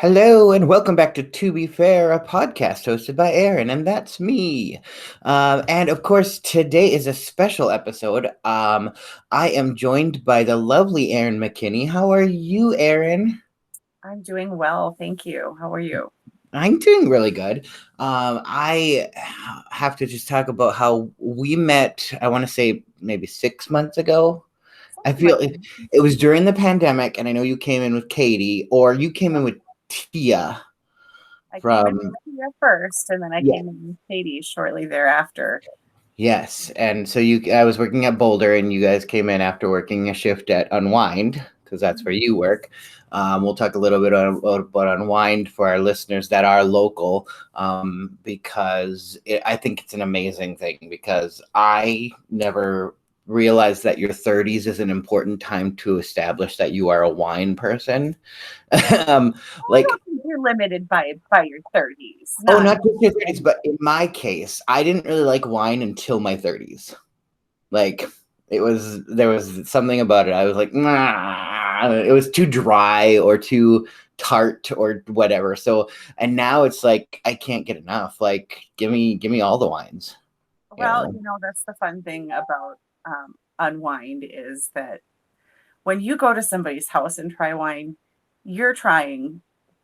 Hello and welcome back to Be Fair, a podcast hosted by Erin, and that's me. And of course, today is a special episode. I am joined by the lovely Erin McKinney. How are you, Erin? I'm doing well, thank you. How are you? I'm doing really good. I have to just talk about how we met, I want to say maybe 6 months ago. I Something feel like it was during the pandemic, and I know you came in with Katie, or you came in with Tia I came in from. with Tia first, and then I Yeah. came in with Katie shortly thereafter. Yes, and so I was working at Boulder, and you guys came in after working a shift at Unwind because that's where you work. We'll talk a little bit about Unwind for our listeners that are local, because I think it's an amazing thing. Because I never realized that your 30s is an important time to establish that you are a wine person. um, Well, I like don't think you're limited by your 30s. Oh, Not not just your 30s, but in my case, I didn't really like wine until my 30s. Like there was something about it. I was like, nah, it was too dry or too tart or whatever. So, and now it's like I can't get enough. Like, give me all the wines, you well, know. that's the fun thing about Unwind is that when you go to somebody's house and try wine, you're trying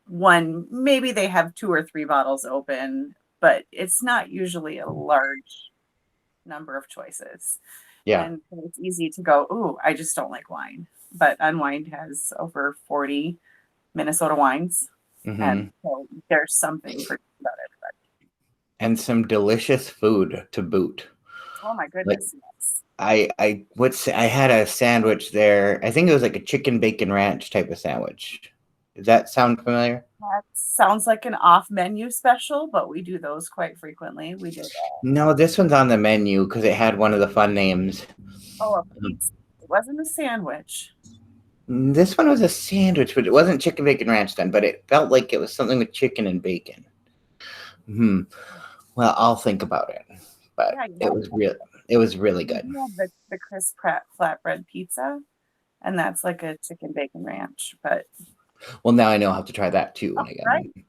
one, maybe they have two or three bottles open, but it's not usually a large number of choices. Yeah. And so it's easy to go, ooh, I just don't like wine. But Unwind has over 40 Minnesota wines. And Hmm. so there's something for about everybody. And some delicious food to boot. Oh my Like goodness, yes. I had a sandwich there. I think it was like a chicken bacon ranch type of sandwich. Does that sound familiar? That sounds like an off menu special, but we do those quite frequently. We did, No, this one's on the menu because it had one of the fun names. a Um, pizza. It wasn't a sandwich. This one was a sandwich, but it wasn't chicken bacon ranch then, but it felt like it was something with chicken and bacon. Hmm. Well, I'll think about it. But Yeah, you have to. it was really We good. do have the Chris Pratt flatbread pizza, and that's like a chicken bacon ranch. But Well, now I know how to try that too when I get right. home.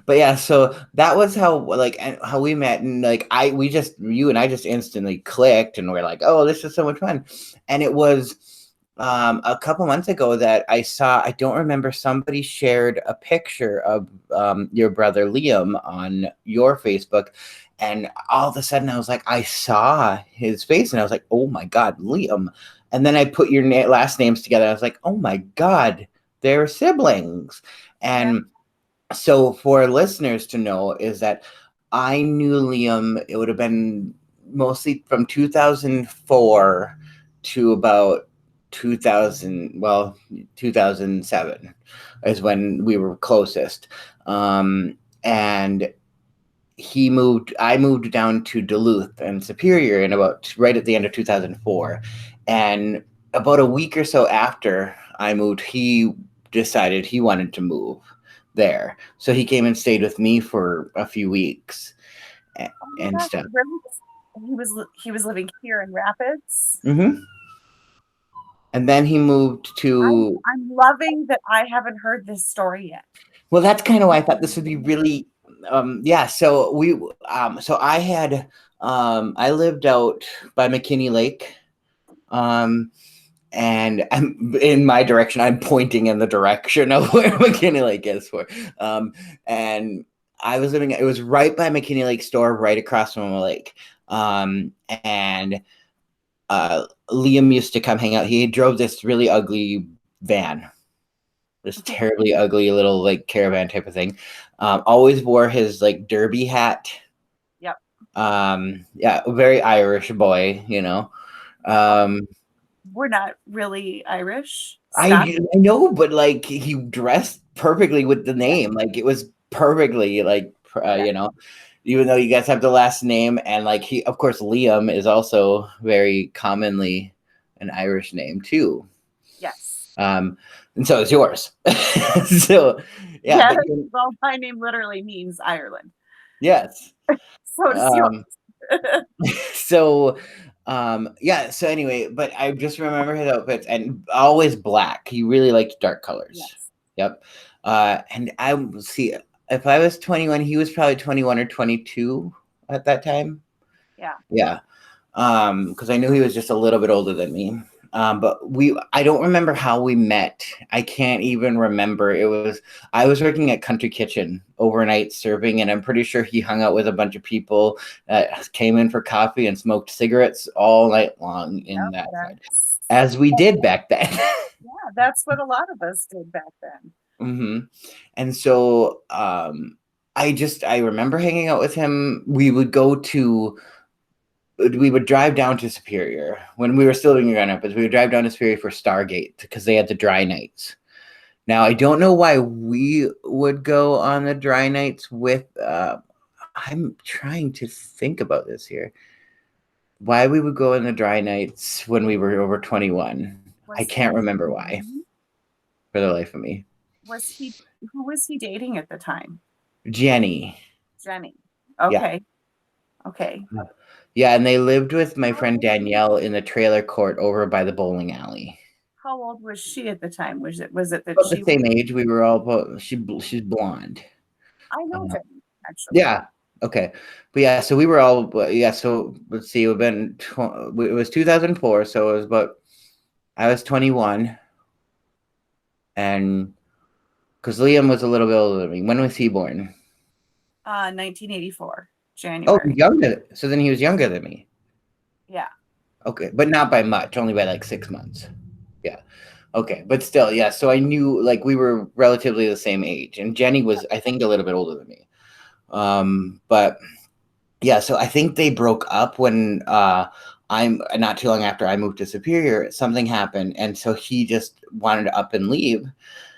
But yeah, so that was how we met, and you and I just instantly clicked, and we're like, oh, this is so much fun. And it was a couple months ago that I don't remember, somebody shared a picture of your brother Liam on your Facebook, and all of a sudden I was like, I saw his face, and I was like, oh my God, Liam. And then I put your last names together. I was like, oh my God, they're siblings. Yeah. And so for listeners to know is that I knew Liam, it would have been mostly from 2004 to about 2007 is when we were closest. And I moved down to Duluth and Superior in about right at the end of 2004. And about a week or so after I moved, he decided he wanted to move there. So he came and stayed with me for a few weeks Oh my and gosh, stuff. really? He was living here in Rapids. Hmm. And then he moved I'm to, I'm loving that I haven't heard this story yet. well, that's kind of why I thought this would be really, yeah. So I lived out by McKinney Lake. Um, and I'm in my direction. I'm pointing in the direction of where McKinney Lake is for. And I was living. It was right by McKinney Lake store, right across from the lake. And Liam used to come hang out. He drove this really ugly van, this terribly ugly little like caravan type of thing. Always wore his like derby hat. Yep. Yeah, very Irish boy, you know. Um, Um, we're not really Irish. I Scott. I know, but like he dressed perfectly with the name. Like it was perfectly like Yeah. even though you guys have the last name, and like he, of course, Liam is also very commonly an Irish name too. Yes. Um, and so is yours. So yeah, Yes. but Well, my name literally means Ireland. yes. So does yours. Um, so yeah, so anyway, but I just remember his outfits, and always black. He really liked dark colors. Yes. Yep. And I see if I was 21, he was probably 21 or 22 at that time. Yeah. Yeah. Because I knew he was just a little bit older than me. But I don't remember how we met. I can't even remember. I was working at Country Kitchen overnight serving, and I'm pretty sure he hung out with a bunch of people that came in for coffee and smoked cigarettes all night long in that side, as we did back then. Yeah, that's what a lot of us did back then. Mm-hmm. And so I remember hanging out with him. We would drive down to Superior when we were still doing Grand Rapids. We would drive down to Superior for Stargate because they had the dry nights. Now, I don't know why we would go on the dry nights with, I'm trying to think about this here. Why we would go on the dry nights when we were over 21. I can't remember why, for the life of me. Who was he dating at the time? Jenny. Okay. Yeah. Okay. Yeah, and they lived with my friend Danielle in the trailer court over by the bowling alley. How old was she at the time? Was it that about she the same age? We were all she's blonde. I know Jenny, actually. Yeah. Okay. But yeah, so we were all so let's see, it was 2004, so it was I was 21, and because Liam was a little bit older than me. When was he born? 1984, January. Oh, younger. So then he was younger than me. Yeah. Okay, but not by much, only by like 6 months. Yeah. Okay, but still, yeah. So I knew like we were relatively the same age, and Jenny was, I think, a little bit older than me. But yeah, so I think they broke up when I'm not too long after I moved to Superior. Something happened, and so he just wanted to up and leave.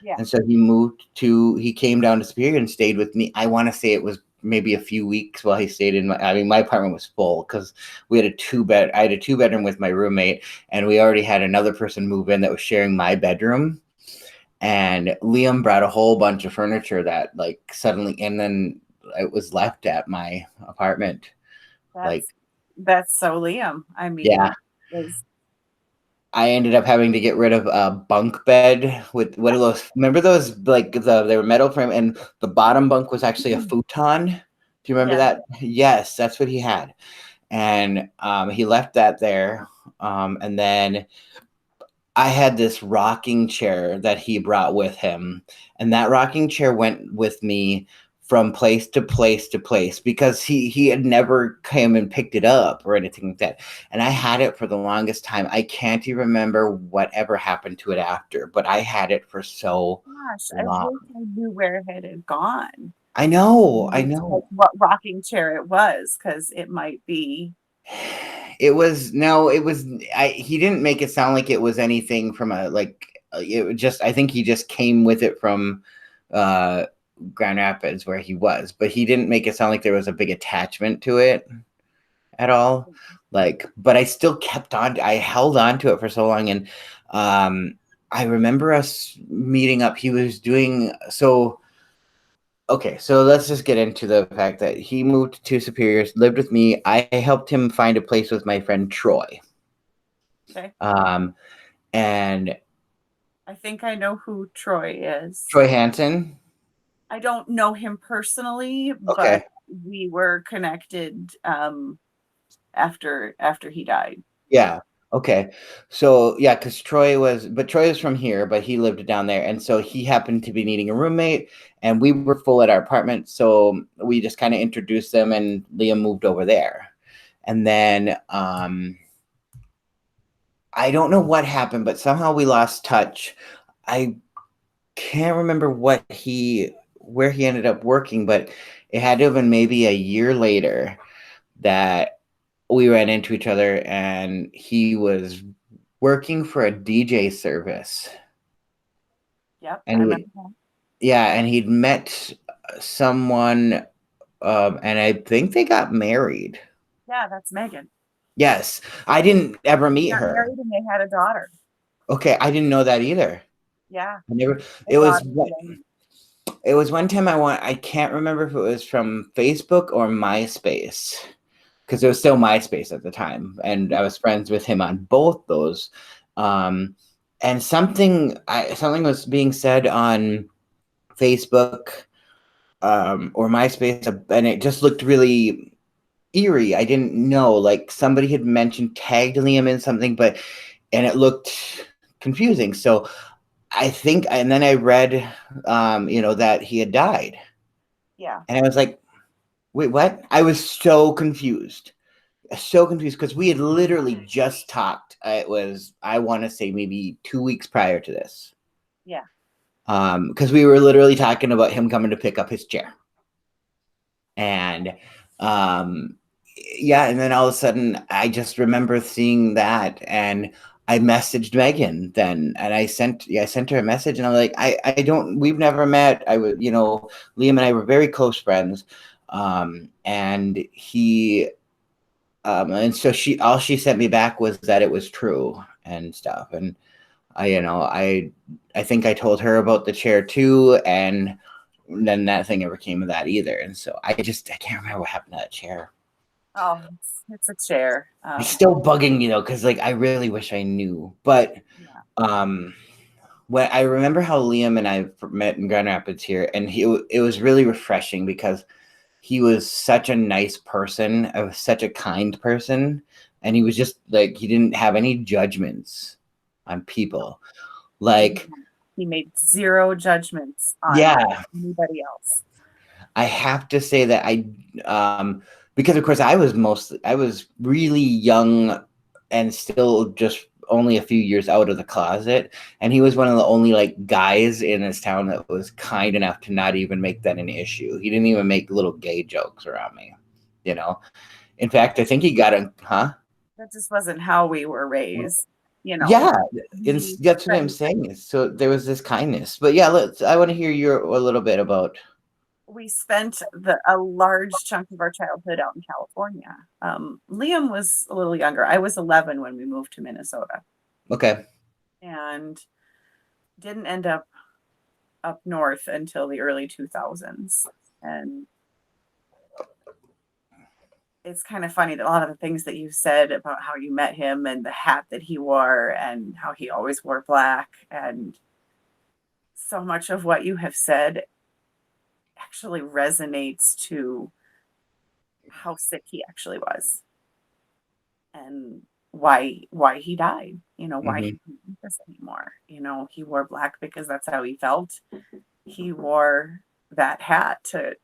Yeah. And so he came down to Superior and stayed with me. I want to say it was maybe a few weeks while he stayed in my apartment was full because I had a 2-bedroom with my roommate, and we already had another person move in that was sharing my bedroom. And Liam brought a whole bunch of furniture that like suddenly, and then it was left at my apartment. That's so Liam. I mean, yeah. I ended up having to get rid of a bunk bed with one of those. Remember those? Like they were metal frame, and the bottom bunk was actually a futon. Do you remember that? Yes, that's what he had, and he left that there. And then I had this rocking chair that he brought with him, and that rocking chair went with me from place to place to place because he had never come and picked it up or anything like that. And I had it for the longest time. I can't even remember whatever happened to it after, but I had it for so long. I wish I knew where it had gone. I know. What rocking chair it was, because it might be. He didn't make it sound like it was anything from I think he just came with it from Grand Rapids where he was, but he didn't make it sound like there was a big attachment to it at all. But I still I held on to it for so long. And I remember us meeting up. He was doing okay, so let's just get into the fact that he moved to Superior, lived with me. I helped him find a place with my friend Troy. Okay. And I think I know who Troy is. Troy Hansen. I don't know him personally, but we were connected after he died. Yeah. Okay. So yeah, because Troy was from here, but he lived down there. And so he happened to be needing a roommate, and we were full at our apartment. So we just kind of introduced them, and Liam moved over there. And then I don't know what happened, but somehow we lost touch. I can't remember where he ended up working, but it had to have been maybe a year later that we ran into each other, and he was working for a DJ service. Yep. And he'd met someone, and I think they got married. Yeah, that's Megan. Yes, I didn't ever meet her. Married and they had a daughter. Okay, I didn't know that either. Yeah. It was one time I can't remember if it was from Facebook or MySpace, because it was still MySpace at the time, and I was friends with him on both those. And something was being said on Facebook or MySpace, and it just looked really eerie. I didn't know, like somebody had mentioned tagged Liam in something, and it looked confusing. So I think, and then I read, that he had died. Yeah. And I was like, wait, what? I was so confused because we had literally just talked. It was, I want to say maybe 2 weeks prior to this. Yeah. Because we were literally talking about him coming to pick up his chair. And yeah, and then all of a sudden I just remember seeing that, and I messaged Megan then, and I sent her a message, and I'm like, we've never met. Liam and I were very close friends. And he and so all she sent me back was that it was true and stuff. And I think I told her about the chair too, and then nothing ever came of that either. And so I can't remember what happened to that chair. Oh, it's a chair. It's still bugging me though, because like I really wish I knew. But when I remember how Liam and I met in Grand Rapids here, and it was really refreshing because he was such a nice person, such a kind person, and he was just like, he didn't have any judgments on people. Like, he made zero judgments on anybody else. I have to say that because of course I was really young and still just only a few years out of the closet, and he was one of the only like guys in his town that was kind enough to not even make that an issue. He didn't even make little gay jokes around me, In fact, I think he got That just wasn't how we were raised, Yeah, that's what I'm saying. So there was this kindness. But yeah, I want to hear a little bit about. We spent a large chunk of our childhood out in California. Liam was a little younger. I was 11 when we moved to Minnesota. Okay. And didn't end up north until the early 2000s. And it's kind of funny that a lot of the things that you said about how you met him and the hat that he wore and how he always wore black, and so much of what you have said actually resonates to how sick he actually was and why he died, why he couldn't do this anymore. He wore black because that's how he felt. He wore that hat to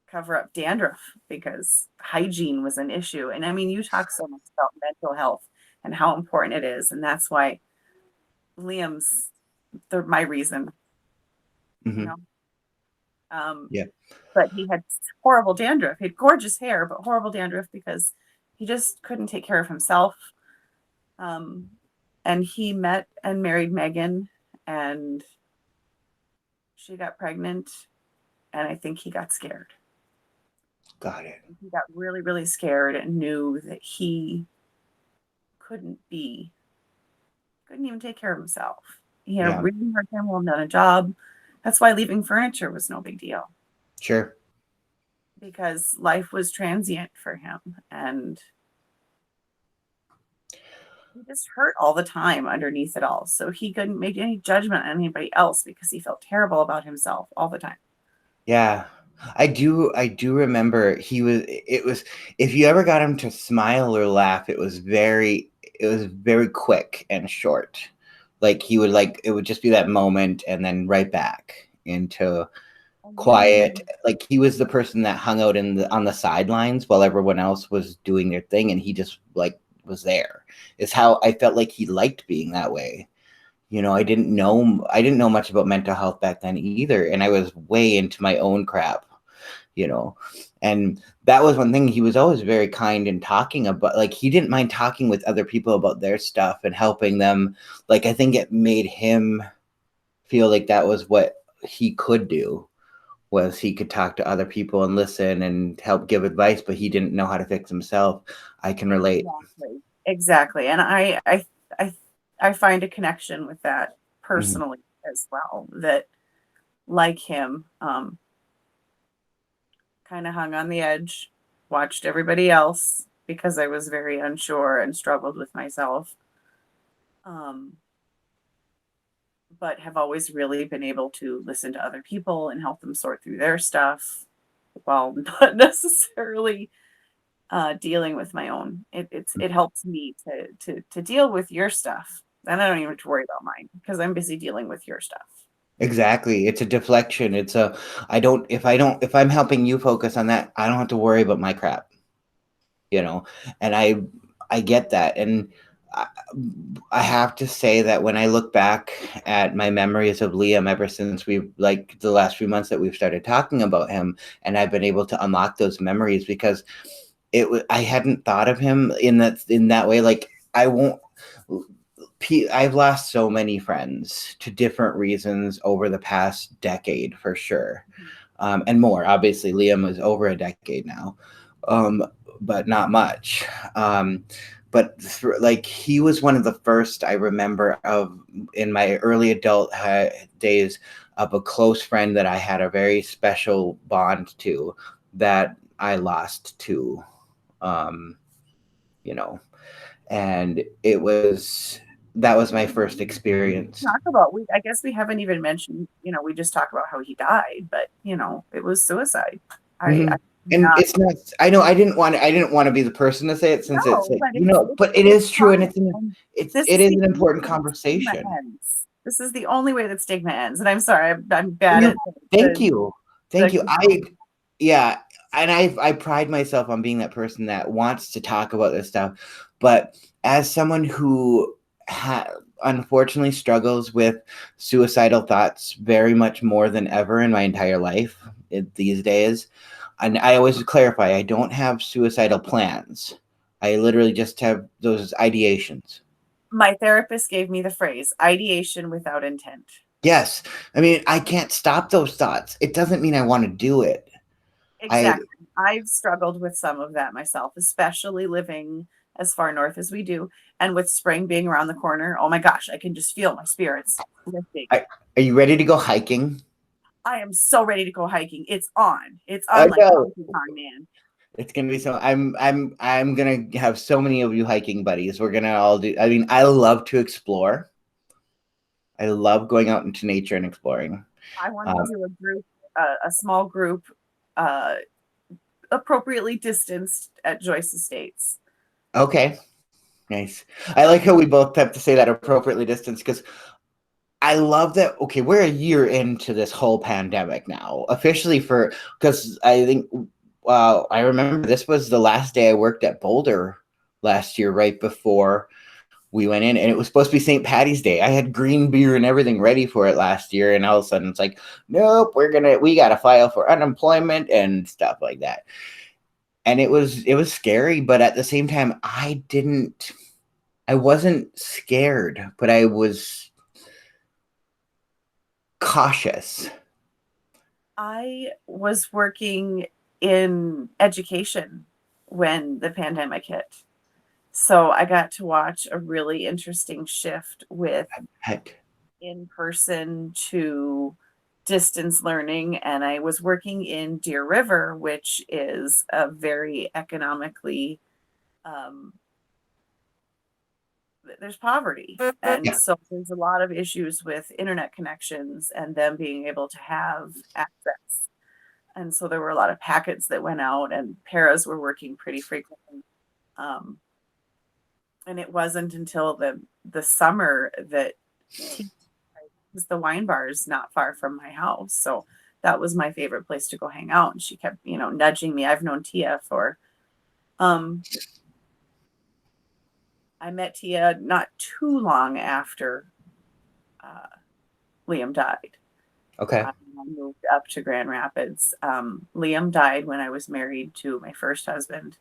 cover up dandruff because hygiene was an issue. And I mean, you talk so much about mental health and how important it is. And that's why Liam's my reason, Yeah. But he had horrible dandruff. He had gorgeous hair, but horrible dandruff because he just couldn't take care of himself. And he met and married Megan, and she got pregnant, and I think he got scared. Got it. He got really, really scared and knew that he couldn't even take care of himself. He had a really hard time holding down a job. That's why leaving furniture was no big deal. Sure. Because life was transient for him, and he just hurt all the time underneath it all. So he couldn't make any judgment on anybody else because he felt terrible about himself all the time. Yeah. I do remember if you ever got him to smile or laugh, it was very quick and short. Like it would just be that moment and then right back into quiet. Like he was the person that hung out on the sidelines while everyone else was doing their thing, and he just like was there. Is how I felt like he liked being that way. I didn't know much about mental health back then either, and I was way into my own crap. And that was one thing. He was always very kind and talking about, like, he didn't mind talking with other people about their stuff and helping them. Like, I think it made him feel like that was what he could do, was he could talk to other people and listen and help give advice, but he didn't know how to fix himself. I can relate. Exactly. And I find a connection with that personally as well, that like him, kind of hung on the edge, watched everybody else because I was very unsure and struggled with myself. but have always really been able to listen to other people and help them sort through their stuff while not necessarily dealing with my own. It helps me to deal with your stuff. And I don't even have to worry about mine because I'm busy dealing with your stuff. Exactly. It's a deflection. If I'm helping you focus on that, I don't have to worry about my crap, and I get that. And I, I have to say that when I look back at my memories of Liam ever since like the last few months that we've started talking about him, and I've been able to unlock those memories because I hadn't thought of him in that way. Like I've lost so many friends to different reasons over the past decade, for sure. And more. Obviously, Liam is over a decade now, but not much. But like he was one of the first I remember of in my early adult days of a close friend that I had a very special bond to that I lost to, and that was my first experience. I guess we haven't even mentioned, we just talk about how he died, but it was suicide. Mm-hmm. And it's not. I know. I didn't want to be the person to say it, since it's like, but it is true, and it is an important conversation. This is the only way that stigma ends, and I'm sorry, I'm bad at. Thank you. And I pride myself on being that person that wants to talk about this stuff, but as someone who unfortunately struggles with suicidal thoughts very much more than ever in my entire life these days. And I always clarify, I don't have suicidal plans. I literally just have those ideations. My therapist gave me the phrase ideation without intent. Yes. I mean, I can't stop those thoughts. It doesn't mean I want to do it. Exactly. I've struggled with some of that myself, especially living as far north as we do. And with spring being around the corner, oh my gosh, I can just feel my spirits lifting. Are you ready to go hiking? I am so ready to go hiking. It's on like Donkey Kong, man. It's gonna be so. I'm gonna have so many of you hiking buddies. We're gonna all do. I mean, I love to explore. I love going out into nature and exploring. I want to do a group, a small group, appropriately distanced at Joyce Estates. Okay, nice. I like how we both have to say that appropriately distanced, because I love that. Okay, we're a year into this whole pandemic now, officially, because I think, I remember this was the last day I worked at Boulder last year, right before we went in, and it was supposed to be St. Patty's Day. I had green beer and everything ready for it last year, and all of a sudden it's like, nope, we got to file for unemployment and stuff like that. And it was scary, but at the same time, I wasn't scared, but I was cautious. I was working in education when the pandemic hit. So I got to watch a really interesting shift with in-person to distance learning. And I was working in Deer River, which is a very economically, there's poverty. And so there's a lot of issues with internet connections and them being able to have access. And so there were a lot of packets that went out, and paras were working pretty frequently. And it wasn't until the summer that the wine bar is not far from my house. So that was my favorite place to go hang out. And she kept, nudging me. I've known Tia for, I met Tia not too long after Liam died. Okay. I moved up to Grand Rapids. Liam died when I was married to my first husband.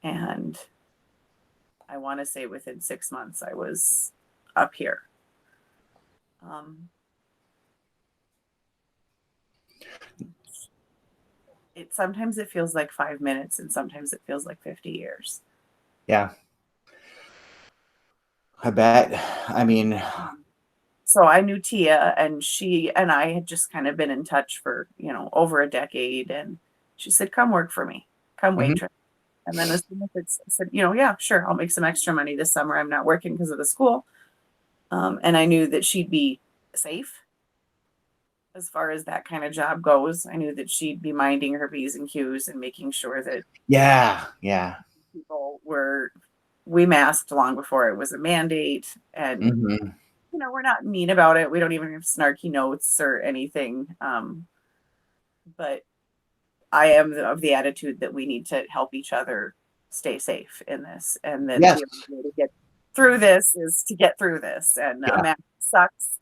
And I want to say within 6 months I was up here. Sometimes it feels like 5 minutes, and sometimes it feels like 50 years. Yeah. I bet. I mean, so I knew Tia, and she and I had just kind of been in touch for, over a decade. And she said, come work for me, come waitress. And then as soon as I said, yeah, sure, I'll make some extra money this summer. I'm not working because of the school. And I knew that she'd be safe as far as that kind of job goes. I knew that she'd be minding her P's and Q's and making sure that people we masked long before it was a mandate. And, Mm-hmm. we're not mean about it. We don't even have snarky notes or anything. But I am of the attitude that we need to help each other stay safe in this, and that Yes. the only way to get through this is to get through this. And a mask sucks.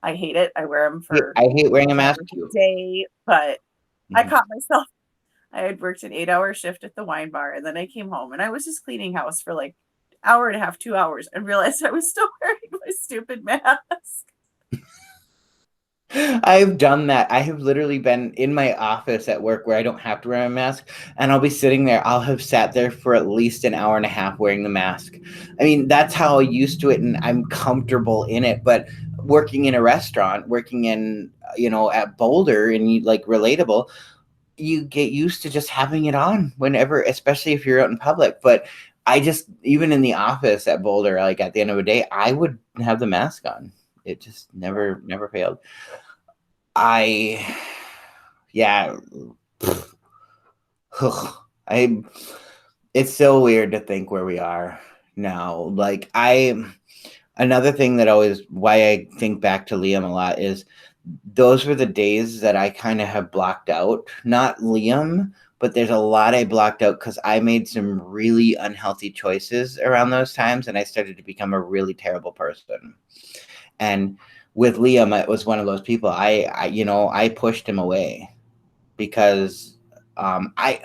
I hate it. I wear them for I hate wearing a mask too. day, but I caught myself. I had worked an 8-hour shift at the wine bar, and then I came home and I was just cleaning house for like hour and a half, 2 hours, and realized I was still wearing my stupid mask. I've done that. I have literally been in my office at work where I don't have to wear a mask, and I'll be sitting there. I'll have sat there for at least an hour and a half wearing the mask. I mean, that's how I used to it, and I'm comfortable in it. But working in a restaurant, working in, at Boulder, and like relatable, you get used to just having it on whenever, especially if you're out in public. But I just, even in the office at Boulder, like at the end of the day, I would have the mask on. It just never failed. It's so weird to think where we are now. Like another thing that always, why I think back to Liam a lot is those were the days that I kind of have blocked out. Not Liam, but there's a lot I blocked out because I made some really unhealthy choices around those times, and I started to become a really terrible person. And with Liam, it was one of those people. I pushed him away because I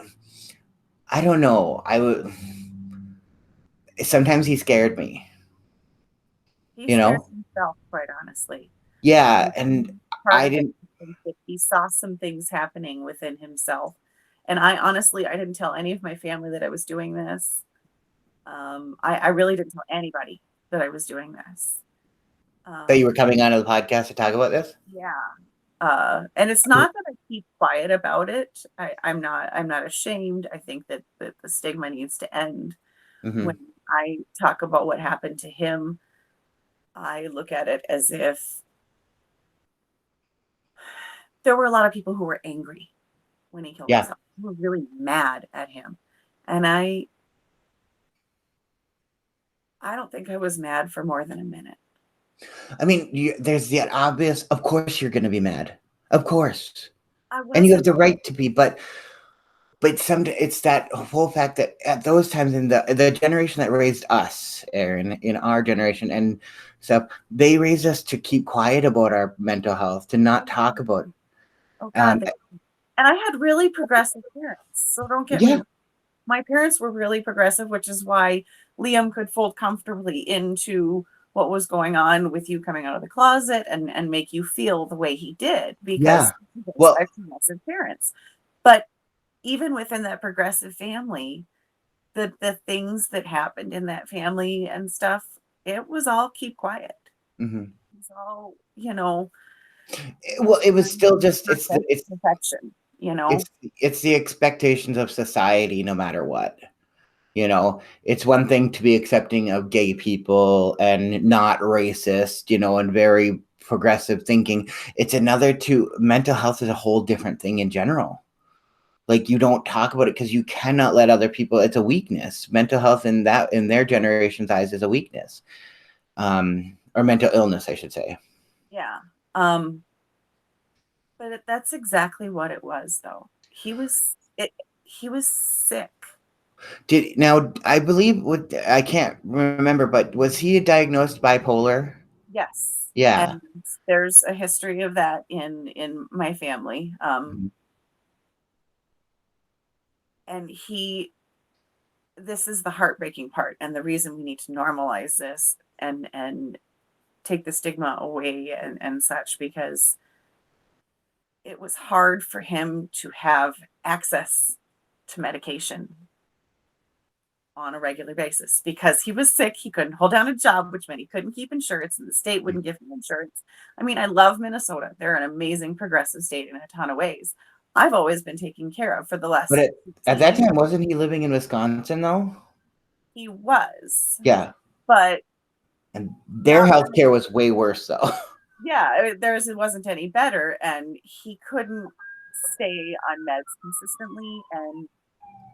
don't know. Sometimes he scared me. He scared himself, quite honestly. Yeah, and I didn't think that he saw some things happening within himself. And I honestly didn't tell any of my family that I was doing this. I really didn't tell anybody that I was doing this. That you were coming onto the podcast to talk about this? Yeah. And it's not that I keep quiet about it. I'm not ashamed. I think that the stigma needs to end. Mm-hmm. When I talk about what happened to him, I look at it as if there were a lot of people who were angry when he killed himself. Who were really mad at him. And I don't think I was mad for more than a minute. I mean, there's the obvious, of course you're going to be mad. Of course. And you have the right to be, but it's that whole fact that at those times in the generation that raised us, Erin, in our generation and stuff, they raised us to keep quiet about our mental health, to not talk about it. Oh, God, and I had really progressive parents. So don't get me wrong. My parents were really progressive, which is why Liam could fold comfortably into what was going on with you coming out of the closet and make you feel the way he did, because progressive parents. But even within that progressive family, the things that happened in that family and stuff, it was all keep quiet. Mm-hmm. It was all, well, it was still just it's perfection, it's the expectations of society, no matter what. It's one thing to be accepting of gay people and not racist, and very progressive thinking. It's another to mental health is a whole different thing in general. Like, you don't talk about it because you cannot let other people. It's a weakness. Mental health in their generation's eyes is a weakness, or mental illness, I should say. Yeah. But that's exactly what it was, though. He was sick. I believe I can't remember, but was he diagnosed bipolar? Yes. Yeah. And there's a history of that in my family. Mm-hmm. And this is the heartbreaking part, and the reason we need to normalize this and take the stigma away and such, because it was hard for him to have access to medication on a regular basis because he was sick. He couldn't hold down a job, which meant he couldn't keep insurance, and the state wouldn't give him insurance. I mean, I love Minnesota. They're an amazing progressive state in a ton of ways. I've always been taken care of for the last. But at that time, wasn't he living in Wisconsin though? He was. Yeah. But and their healthcare was way worse though. Yeah, theirs wasn't any better, and he couldn't stay on meds consistently, and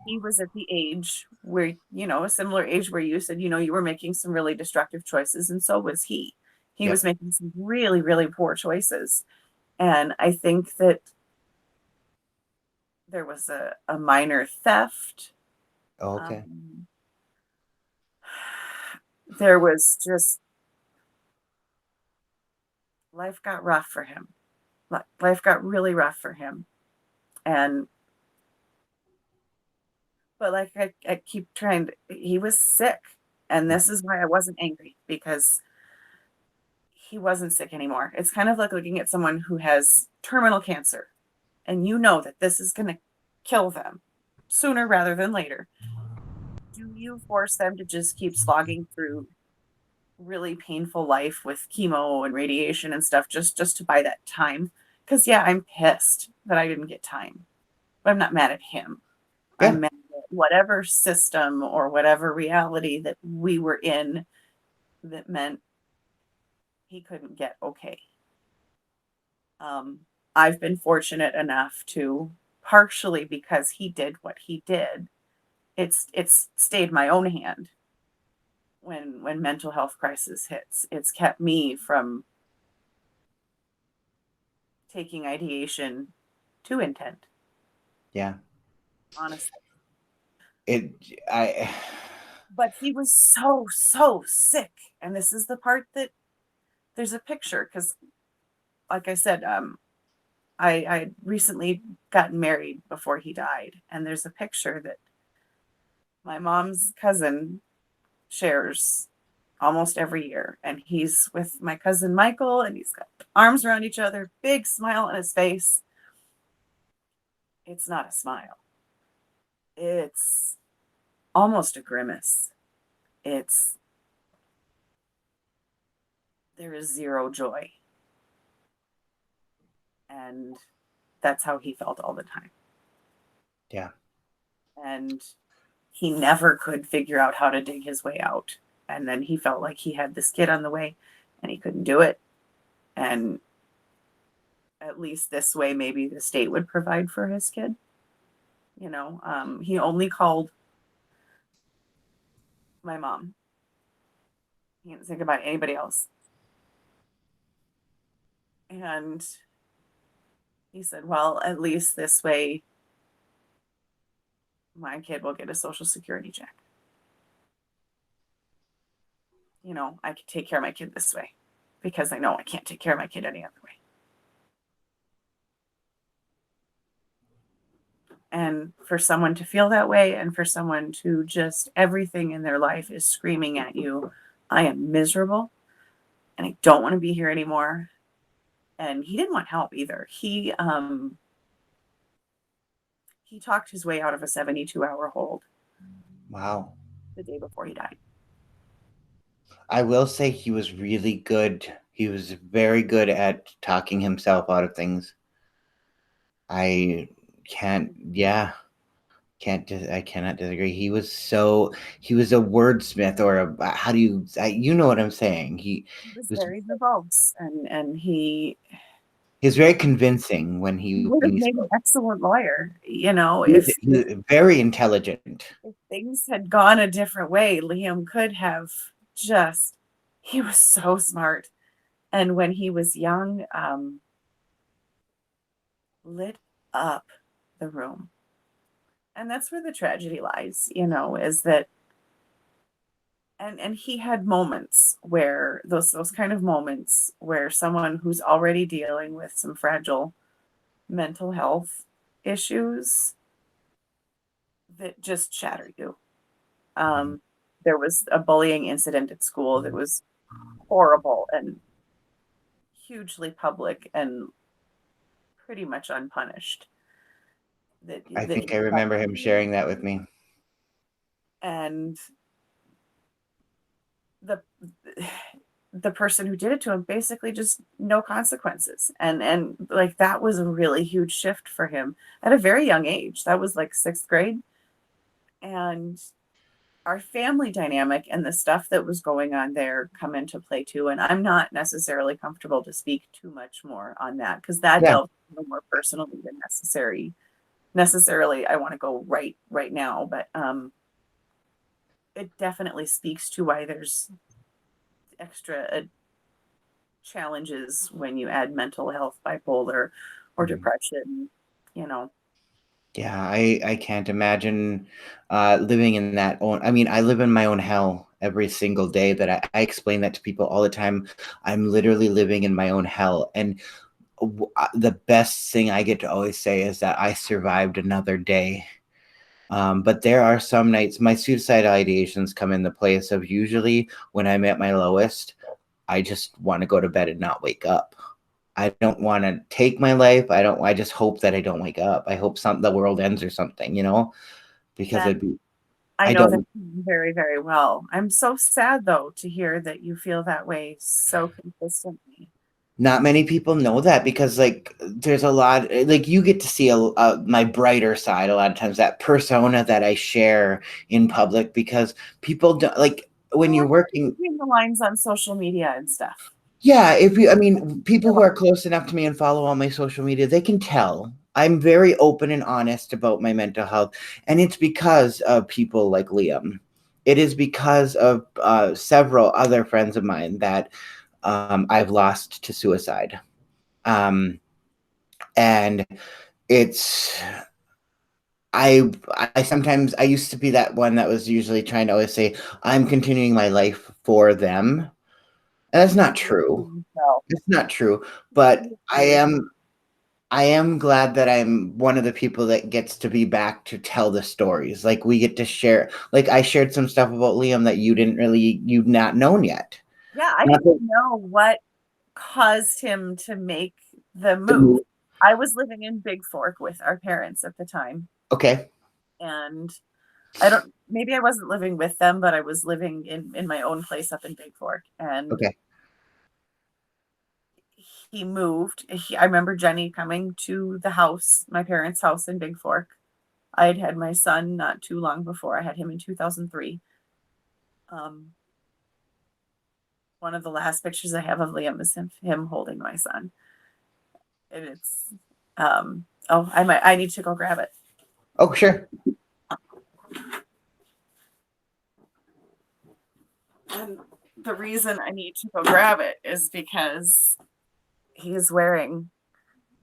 he was at the age where, a similar age where you said, you were making some really destructive choices, and so was he. He was Yep. making some really, really poor choices. And I think that there was a minor theft. Oh, okay. Um, there was just, life got rough for him. Life got really rough for him. And, but like I keep trying to, he was sick. And this is why I wasn't angry, because he wasn't sick anymore. It's kind of like looking at someone who has terminal cancer, and you know that this is going to kill them sooner rather than later. Do you force them to just keep slogging through really painful life with chemo and radiation and stuff just to buy that time? Because yeah, I'm pissed that I didn't get time, but I'm not mad at him. Yeah. I'm mad at whatever system or whatever reality that we were in that meant he couldn't get okay. Um, I've been fortunate enough to, partially because he did what he did, it's stayed my own hand when mental health crisis hits. It's kept me from taking ideation to intent, Yeah. honestly. It. I. But he was so sick, and this is the part that there's a picture, because, like I said, I recently gotten married before he died, and there's a picture that my mom's cousin shares almost every year. And he's with my cousin Michael, and he's got arms around each other, big smile on his face. It's not a smile, it's almost a grimace. It's, there is zero joy. And that's how he felt all the time. Yeah. And he never could figure out how to dig his way out. And then he felt like he had this kid on the way and he couldn't do it. And at least this way, maybe the state would provide for his kid. He only called my mom. He didn't think about anybody else. And he said, well, at least this way, my kid will get a social security check. I can take care of my kid this way, because I know I can't take care of my kid any other way. And for someone to feel that way, and for someone to just, everything in their life is screaming at you, I am miserable and I don't want to be here anymore. And he didn't want help either. He talked his way out of a 72-hour hold Wow. the day before he died. I will say he was really good. He was very good at talking himself out of things. I can't. Yeah. I cannot disagree. He was a wordsmith, or how do you know what I'm saying? He was He was very verbose, and he was very convincing he would when have he made an spoke. excellent lawyer. He was very intelligent. If things had gone a different way, Liam could have just, he was so smart. And when he was young, lit up the room. And that's where the tragedy lies, is that, and he had moments where those kind of moments where someone who's already dealing with some fragile mental health issues that just shatter you. Mhm. Um, there was a bullying incident at school that was horrible and hugely public and pretty much unpunished. I That think he I got, remember him sharing that with me. and the the person who did it to him basically just no consequences, and like that was a really huge shift for him at a very young age. That was like 6th grade, and our family dynamic and the stuff that was going on there come into play too. And I'm not necessarily comfortable to speak too much more on that because that Yeah. delves a little more personally than necessarily I want to go right now. But it definitely speaks to why there's extra challenges when you add mental health, bipolar or depression, you know. Yeah, I can't imagine living in that own. I mean, I live in my own hell every single day. That I explain that to people all the time. I'm literally living in my own hell, and the best thing I get to always say is that I survived another day. But there are some nights my suicidal ideations come in the place of usually when I'm at my lowest, I just want to go to bed and not wake up. I don't want to take my life. I just hope that I don't wake up. I hope the world ends or something, because That I I know that don't, very, very well. I'm so sad though to hear that you feel that way so consistently. not many people know that because like there's a lot, like you get to see my brighter side a lot of times, that persona that I share in public, because people don't like when Well, you're I'm working. reading the lines on social media and stuff. Yeah, I mean, people who are close enough to me and follow all my social media, they can tell I'm very open and honest about my mental health. And it's because of people like Liam. It is because of several other friends of mine that I've lost to suicide. Um, and it's, I sometimes, I used to be that one that was usually trying to always say, I'm continuing my life for them. And that's not true. So, It's not true, but I am glad that I'm one of the people that gets to be back to tell the stories. Like we get to share. Like I shared some stuff about Liam that you've not known yet. yeah, I Not didn't know what caused him to make the move. that, I was living in Big Fork with our parents at the time, okay, and I don't maybe I wasn't living with them, but I was living in my own place up in Big Fork, and okay, he moved. I remember Jenny coming to the house, my parents' house in Big Fork. I had had my son not too long before. I had him in 2003. Um, one of the last pictures I have of Liam is him holding my son, and it's oh, I need to go grab it. oh sure, And the reason I need to go grab it is because he's wearing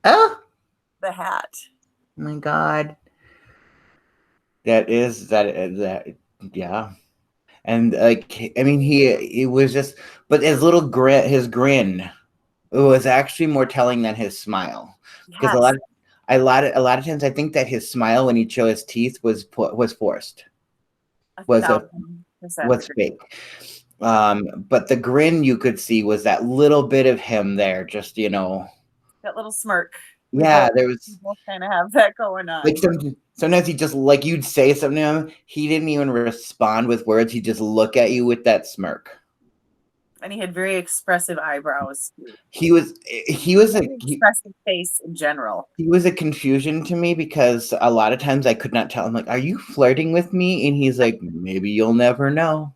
oh the hat. my God, that yeah, and like I mean he was just, but his grin was actually more telling than his smile, because Yes, a lot of times I think that his smile when he'd show his teeth was forced, a was a 1,000% was agree. fake. But the grin you could see was that little bit of him there, just That little smirk. yeah, there We was both kind of have that going like on. sometimes he just like you'd say something to him, he didn't even respond with words, he'd just look at you with that smirk. And he had very expressive eyebrows too. He was he was a Very expressive face in general. he was a confusion to me because a lot of times I could not tell. I'm like, "Are you flirting with me?" And he's like, "Maybe you'll never know."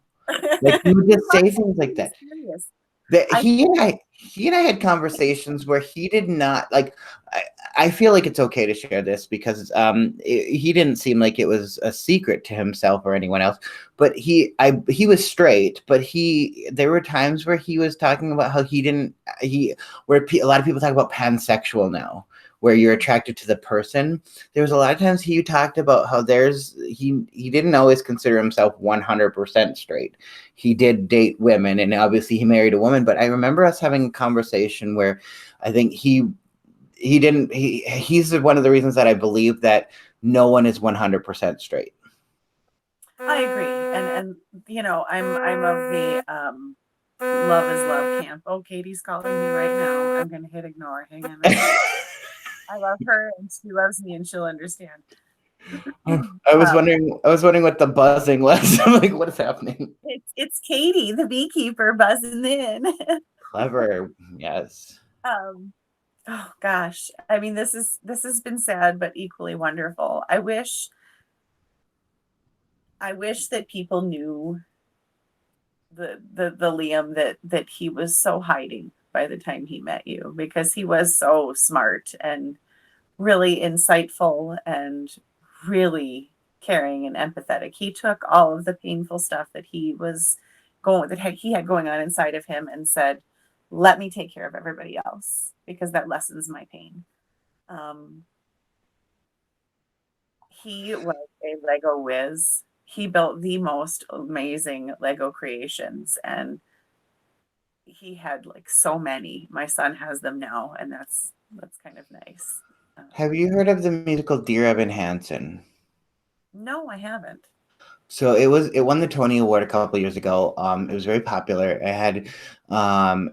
Like he would He just say was things like being that. serious. That I he and I had conversations where he did not like. I feel like it's okay to share this because he didn't seem like it was a secret to himself or anyone else. But he was straight, but there were times where he was talking about how he didn't he where a lot of people talk about pansexual now, where you're attracted to the person. There was a lot of times he talked about how he didn't always consider himself 100% straight. He did date women, and obviously he married a woman, but I remember us having a conversation where I think he didn't he's one of the reasons that I believe that no one is 100% straight. agree. And I'm of the love is love camp. Oh, Katie's calling me right now. I'm gonna hit ignore. Hang on a second. I love her and she loves me and she'll understand. I was wondering what the buzzing was. I'm like, what is happening? It's Katie, the beekeeper, buzzing in. Clever, yes. um, oh gosh, I mean, this has been sad but equally wonderful. I wish I wish that people knew the Liam that he was so hiding by the time he met you, because he was so smart and really insightful and really caring and empathetic. He took all of the painful stuff that he had going on inside of him and said, "Let me take care of everybody else because that lessens my pain." Um, he was a Lego whiz. He built the most amazing Lego creations, and he had like so many. My son has them now, and that's kind of nice. Have you heard of the musical Dear Evan Hansen? No, I haven't. So it won the Tony Award a couple years ago. It was very popular. It had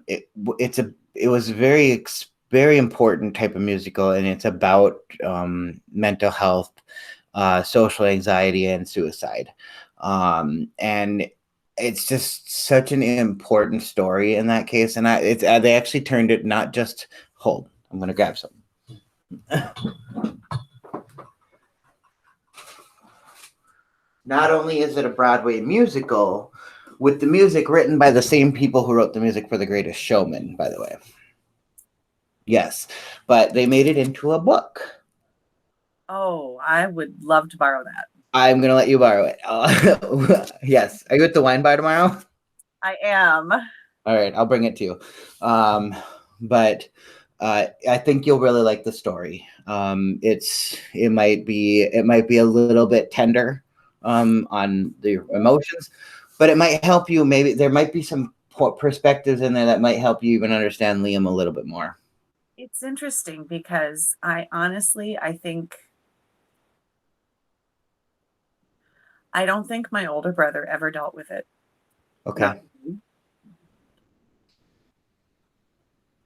it was very important type of musical, and it's about mental health, social anxiety, and suicide. And it's just such an important story in that case. And they actually turned it not just hold. I'm gonna grab some. Not only is it a Broadway musical, with the music written by the same people who wrote the music for The Greatest Showman, by the way. Yes, but they made it into a book. Oh, I would love to borrow that. I'm going to let you borrow it. Yes. Are you at the wine bar tomorrow? I am. All right, I'll bring it to you. But I think you'll really like the story. It might be a little bit tender on the emotions, but it might help you. Maybe there might be some perspectives in there that might help you even understand Liam a little bit more. It's interesting because I don't think my older brother ever dealt with it. Not Okay.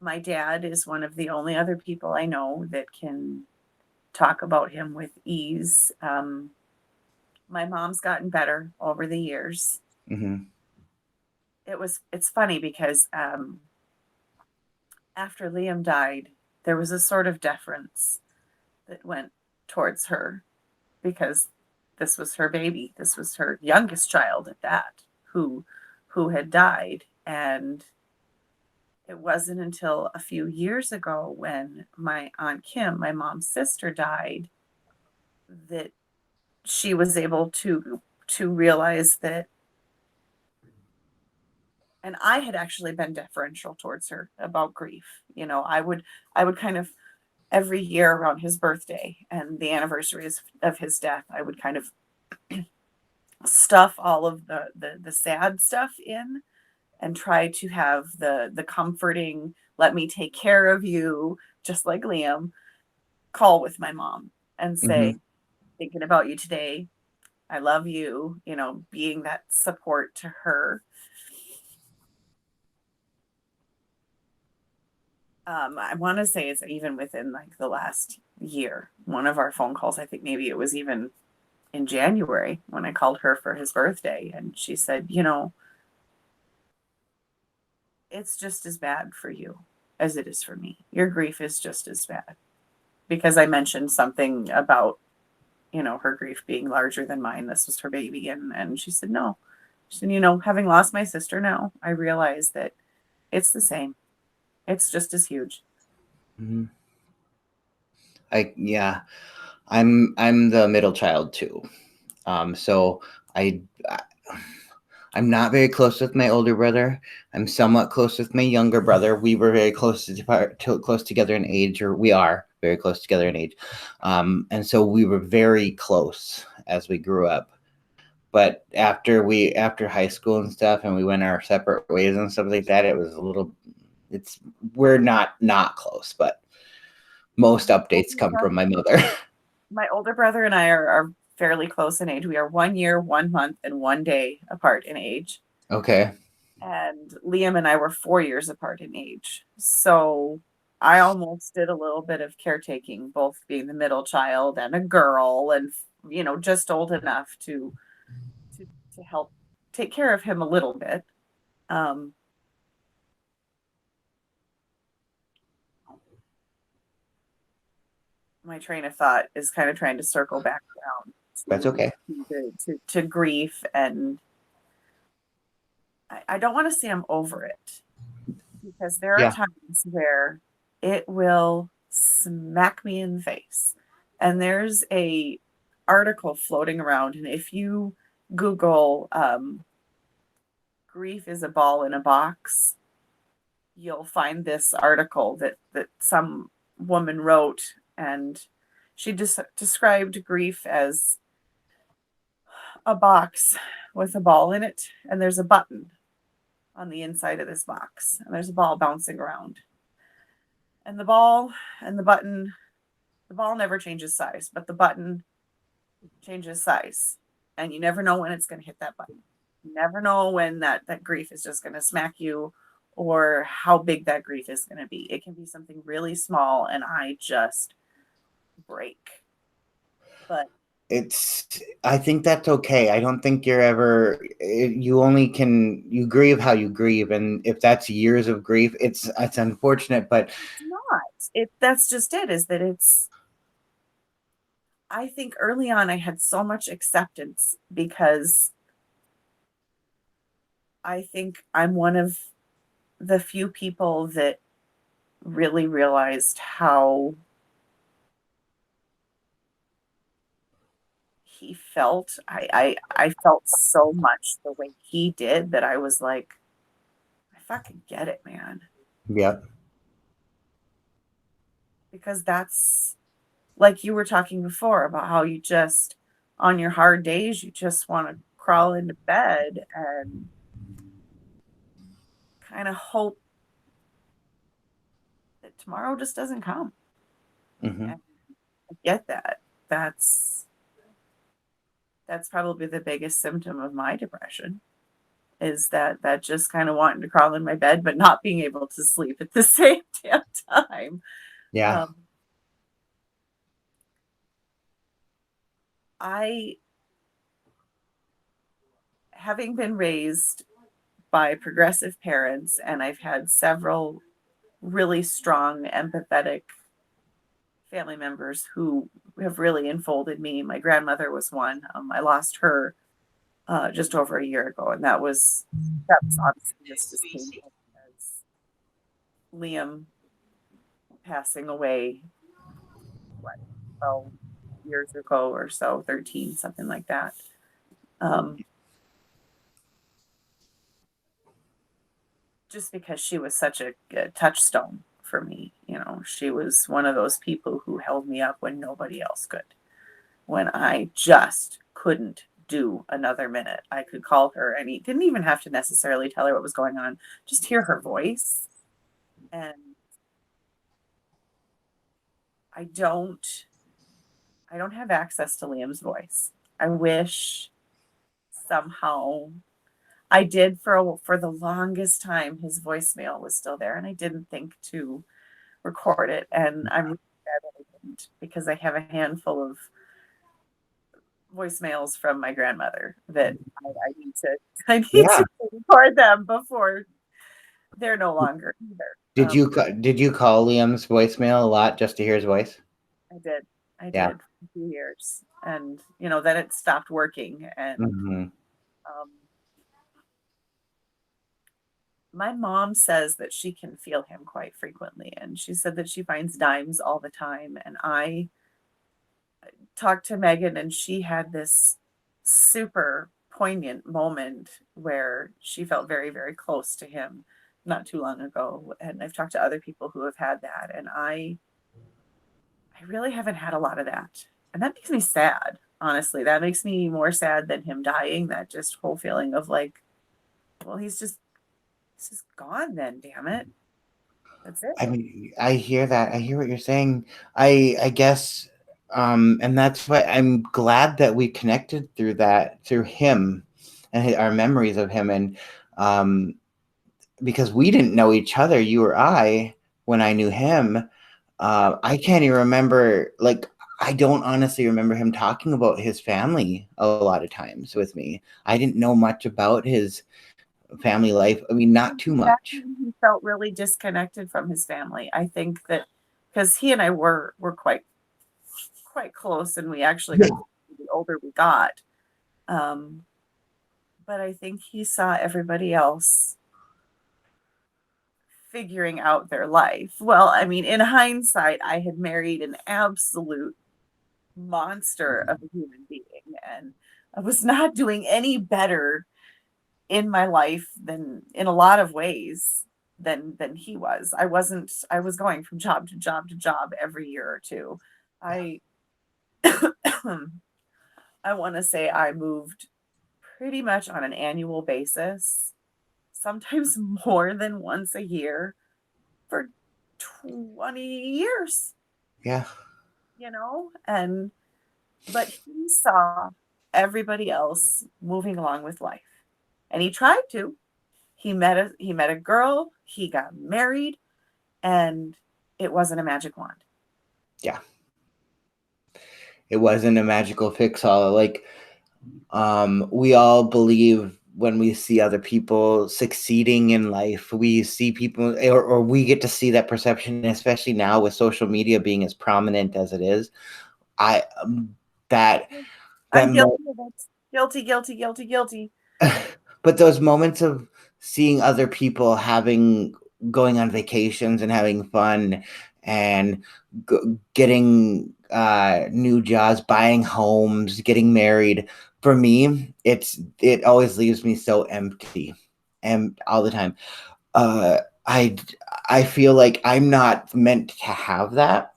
my dad is one of the only other people I know that can talk about him with ease. My mom's gotten better over the years. Mm-hmm. It's funny because after Liam died, there was a sort of deference that went towards her because this was her baby. This was her youngest child at that, who had died. And it wasn't until a few years ago when my Aunt Kim, my mom's sister, died, that she was able to realize that. And I had actually been deferential towards her about grief. I would kind of every year around his birthday and the anniversaries of his death, I would kind of stuff all of the sad stuff in and try to have the comforting, let me take care of you, just like Liam, call with my mom and Mm-hmm. say, thinking about you today. I love you, being that support to her. I want to say it's even within like the last year. One of our phone calls, I think maybe it was even in January when I called her for his birthday, and she said, it's just as bad for you as it is for me. Your grief is just as bad. Because I mentioned something about, her grief being larger than mine. This was her baby. And she said, no. She said, having lost my sister now, I realize that it's the same. It's just as huge. Mm-hmm. Yeah, I'm the middle child too. So I I'm not very close with my older brother. I'm somewhat close with my younger brother. We were very close together in age, or we are very close together in age. And so we were very close as we grew up. But after high school and stuff, and we went our separate ways and stuff like that, it was a little. It's we're not close, but most updates come from my mother. My older brother and I are fairly close in age. We are 1 year, 1 month, and 1 day apart in age. Okay. And Liam and I were 4 years apart in age. So I almost did a little bit of caretaking, both being the middle child and a girl, and just old enough to to help take care of him a little bit. Um, my train of thought is kind of trying to circle back around That's okay. to grief, and I don't want to say I'm over it, because there are Yeah. times where it will smack me in the face. And there's a article floating around, and if you Google grief is a ball in a box, you'll find this article that some woman wrote, and she just described grief as a box with a ball in it, and there's a button on the inside of this box, and there's a ball bouncing around. And the ball and the button, the ball never changes size, but the button changes size. And you never know when it's going to hit that button. You never know when that grief is just going to smack you, or how big that grief is going to be. It can be something really small, and I just break. But I think that's okay. I don't think you're ever, you grieve how you grieve. And if that's years of grief, it's unfortunate, but it's not. That's just it, is that I think early on I had so much acceptance, because I think I'm one of the few people that really realized how he felt. I felt so much the way he did, that I was like, I fucking get it, man. yeah. Because that's, like you were talking before about how you just, on your hard days, you just want to crawl into bed and kind of hope that tomorrow just doesn't come. Mm-hmm. And I get that. That's probably the biggest symptom of my depression, is that just kind of wanting to crawl in my bed, but not being able to sleep at the same damn time. Yeah. I, having been raised by progressive parents, and I've had several really strong, empathetic family members who have really enfolded me. My grandmother was one. I lost her just over a year ago, and that was obviously just as painful as Liam passing away, what, 12 years ago or so, 13, something like that. Just because she was such a touchstone for me. She was one of those people who held me up when nobody else could. When I just couldn't do another minute, I could call her, and he didn't even have to necessarily tell her what was going on, just hear her voice. And I don't have access to Liam's voice. I wish somehow I did. For the longest time, his voicemail was still there, and I didn't think to record it. And I'm really glad that I didn't, because I have a handful of voicemails from my grandmother that I need to Yeah. record them before they're no longer either. Did you call Liam's voicemail a lot just to hear his voice? I did. I Yeah. did for a few years, and then it stopped working. And Mm-hmm. My mom says that she can feel him quite frequently, and she said that she finds dimes all the time. And I talked to Megan, and she had this super poignant moment where she felt very, very close to him not too long ago. And I've talked to other people who have had that, and I really haven't had a lot of that. And that makes me sad, honestly. That makes me more sad than him dying. That just whole feeling of like, well, he's just gone then, damn it. That's it. I mean, I hear that. I hear what you're saying. I guess, and that's why I'm glad that we connected through that, through him and our memories of him. And because we didn't know each other, you or I, when I knew him, I can't even remember, like, I don't honestly remember him talking about his family a lot of times with me. I didn't know much about his family life. I mean, not too much. He felt really disconnected from his family. I think that because he and I were quite close, and we actually got to the older we got. But I think he saw everybody else figuring out their life. Well, I mean, in hindsight, I had married an absolute monster of a human being, and I was not doing any better in my life than in a lot of ways than he was. I was going from job to job to job every year or two. I I want to say I moved pretty much on an annual basis, sometimes more than once a year for 20 years, Yeah. and but he saw everybody else moving along with life. And he tried to. He met a girl, he got married, and it wasn't a magic wand. Yeah. It wasn't a magical fix all. Like, we all believe when we see other people succeeding in life, we see people, or we get to see that perception, especially now with social media being as prominent as it is. I that I'm that mo- guilty of it. Guilty, guilty, guilty, guilty. but those moments of seeing other people going on vacations and having fun and getting new jobs, buying homes, getting married, for me, it always leaves me so empty, and all the time. uh i I feel like I'm not meant to have that.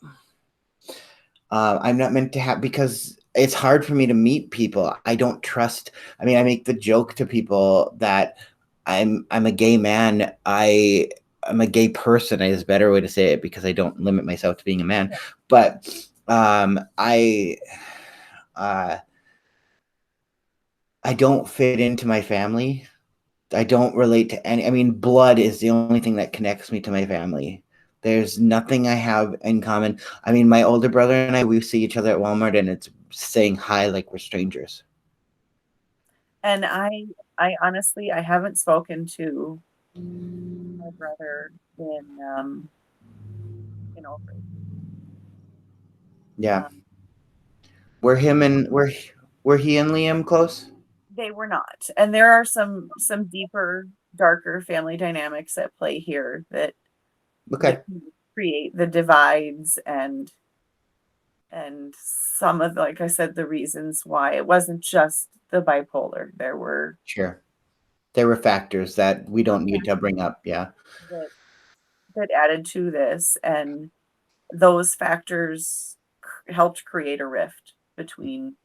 I'm not meant to have, because it's hard for me to meet people. I don't trust. I mean, I make the joke to people that I'm a gay man. I'm a gay person is a better way to say it, because I don't limit myself to being a man. But uh, I don't fit into my family. I don't relate to any. I mean, blood is the only thing that connects me to my family. There's nothing I have in common. I mean, my older brother and I, we see each other at Walmart, and it's saying hi like we're strangers. And I honestly, I haven't spoken to my brother in in over. Yeah. Um, Were him and were he and Liam close? they were not, and there are some deeper, darker family dynamics at play here that Okay. create the divides and some of, like I said, the reasons why it wasn't just the bipolar. There were Sure. There were factors that we don't need to factors bring up. Yeah. that that added to this, and those factors helped create a rift between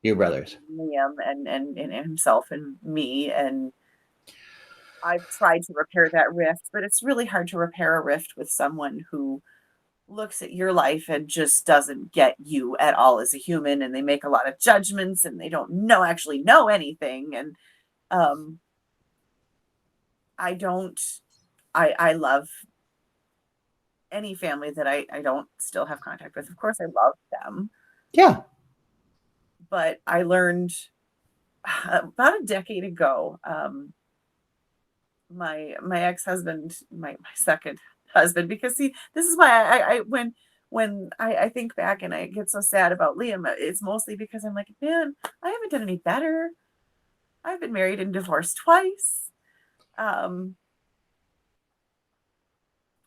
Your brothers. Liam and himself and me. And I've tried to repair that rift, but it's really hard to repair a rift with someone who looks at your life and just doesn't get you at all as a human, and they make a lot of judgments and they don't actually know anything. And um I don't I love any family that I don't still have contact with. Of course I love them, Yeah. but I learned about a decade ago, my ex-husband, my second husband, because see, this is why I when I think back and I get so sad about Liam, it's mostly because I'm like, man, I haven't done any better. I've been married and divorced twice. Um,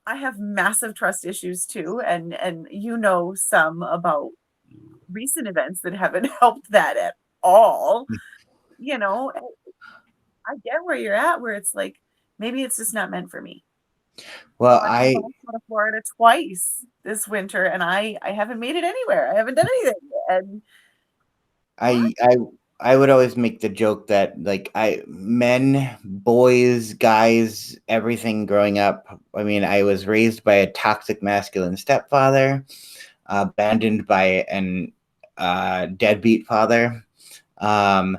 I have massive trust issues too, and some about recent events that haven't helped that at all. You know, I get where you're at, where it's like maybe it's just not meant for me. Well, My wife go to Florida twice this winter, and I haven't made it anywhere. I haven't done anything. And why? I I I would always make the joke that, like, men, boys, guys, everything growing up. I mean, I was raised by a toxic masculine stepfather, abandoned by an deadbeat father, um,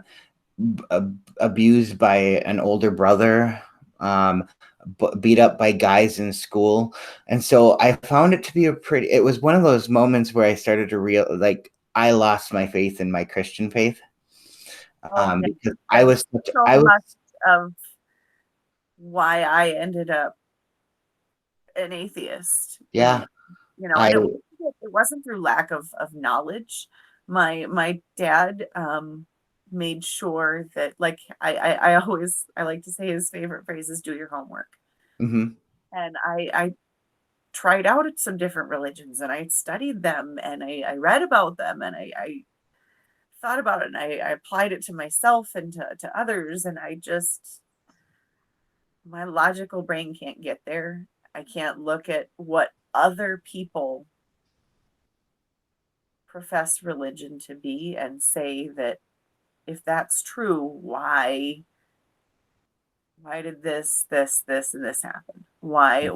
abused by an older brother, um, beat up by guys in school. And so I found it to be it was one of those moments where I started to like, I lost my faith in my Christian faith, Oh yeah, because that's so much of why I ended up an atheist in the yeah, end. I, And it wasn't it wasn't through lack of knowledge. My dad made sure that, like, I always, I like to say his favorite phrase is "do your homework." Hmm. And I tried out some different religions, and I studied them, and I read about them, and I thought about it, and I applied it to myself and to others, and I just, my logical brain can't get there. I can't look at what other people profess religion to be and say that if that's true, why did this and this happen? Why